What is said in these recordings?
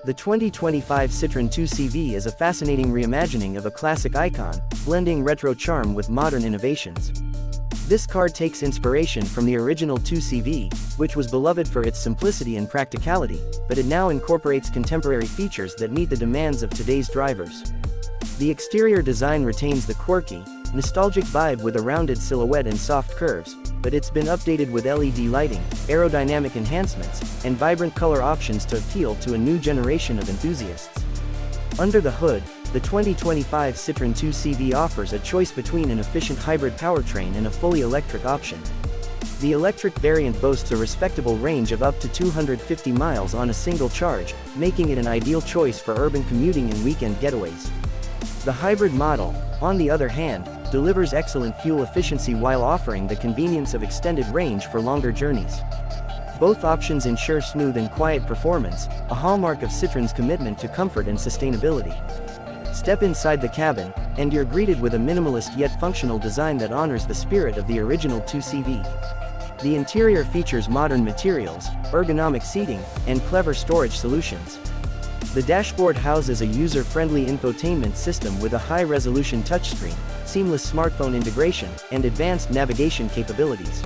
The 2025 Citroën 2CV is a fascinating reimagining of a classic icon, blending retro charm with modern innovations. This car takes inspiration from the original 2CV, which was beloved for its simplicity and practicality, but it now incorporates contemporary features that meet the demands of today's drivers. The exterior design retains the quirky, nostalgic vibe with a rounded silhouette and soft curves, but it's been updated with LED lighting, aerodynamic enhancements, and vibrant color options to appeal to a new generation of enthusiasts. Under the hood, the 2025 Citroën 2CV offers a choice between an efficient hybrid powertrain and a fully electric option. The electric variant boasts a respectable range of up to 250 miles on a single charge, making it an ideal choice for urban commuting and weekend getaways. The hybrid model, on the other hand, delivers excellent fuel efficiency while offering the convenience of extended range for longer journeys. Both options ensure smooth and quiet performance, a hallmark of Citroën's commitment to comfort and sustainability. Step inside the cabin, and you're greeted with a minimalist yet functional design that honors the spirit of the original 2CV. The interior features modern materials, ergonomic seating, and clever storage solutions. The dashboard houses a user-friendly infotainment system with a high-resolution touchscreen, seamless smartphone integration, and advanced navigation capabilities.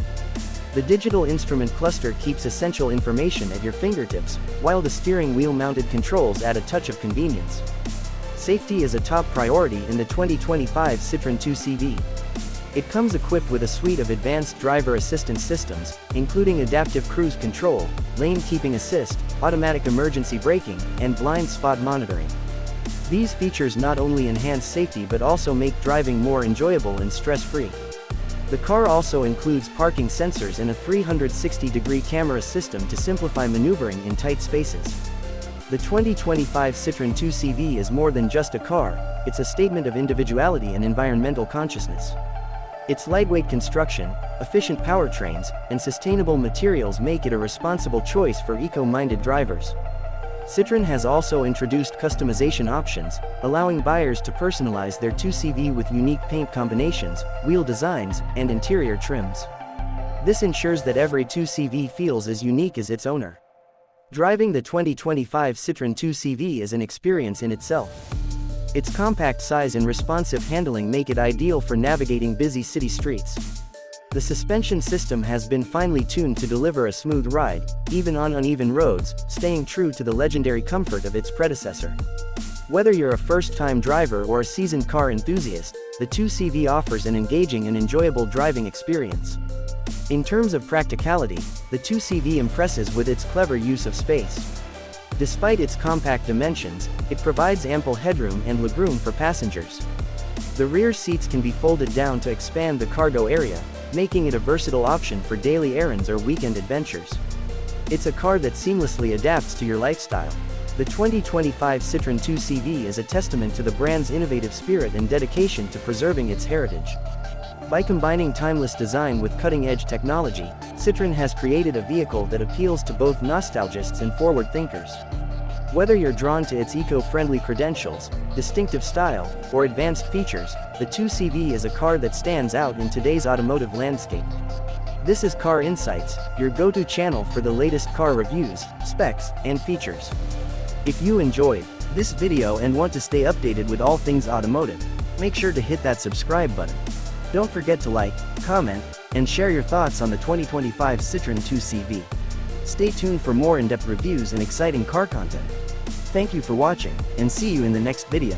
The digital instrument cluster keeps essential information at your fingertips, while the steering wheel-mounted controls add a touch of convenience. Safety is a top priority in the 2025 Citroën 2CV. It comes equipped with a suite of advanced driver assistance systems, including adaptive cruise control, lane keeping assist, automatic emergency braking, and blind spot monitoring. These features not only enhance safety but also make driving more enjoyable and stress-free. The car also includes parking sensors and a 360-degree camera system to simplify maneuvering in tight spaces. The 2025 Citroën 2CV is more than just a car, it's a statement of individuality and environmental consciousness. Its lightweight construction, efficient powertrains, and sustainable materials make it a responsible choice for eco-minded drivers. Citroën has also introduced customization options, allowing buyers to personalize their 2CV with unique paint combinations, wheel designs, and interior trims. This ensures that every 2CV feels as unique as its owner. Driving the 2025 Citroën 2CV is an experience in itself. Its compact size and responsive handling make it ideal for navigating busy city streets. The suspension system has been finely tuned to deliver a smooth ride, even on uneven roads, staying true to the legendary comfort of its predecessor. Whether you're a first-time driver or a seasoned car enthusiast, the 2CV offers an engaging and enjoyable driving experience. In terms of practicality, the 2CV impresses with its clever use of space. Despite its compact dimensions, it provides ample headroom and legroom for passengers. The rear seats can be folded down to expand the cargo area, making it a versatile option for daily errands or weekend adventures. It's a car that seamlessly adapts to your lifestyle. The 2025 Citroën 2CV is a testament to the brand's innovative spirit and dedication to preserving its heritage. By combining timeless design with cutting-edge technology, Citroën has created a vehicle that appeals to both nostalgists and forward thinkers. Whether you're drawn to its eco-friendly credentials, distinctive style, or advanced features, the 2CV is a car that stands out in today's automotive landscape. This is Car Insights, your go-to channel for the latest car reviews, specs, and features. If you enjoyed this video and want to stay updated with all things automotive, make sure to hit that subscribe button. Don't forget to like, comment, and share your thoughts on the 2025 Citroën 2CV. Stay tuned for more in-depth reviews and exciting car content. Thank you for watching, and see you in the next video.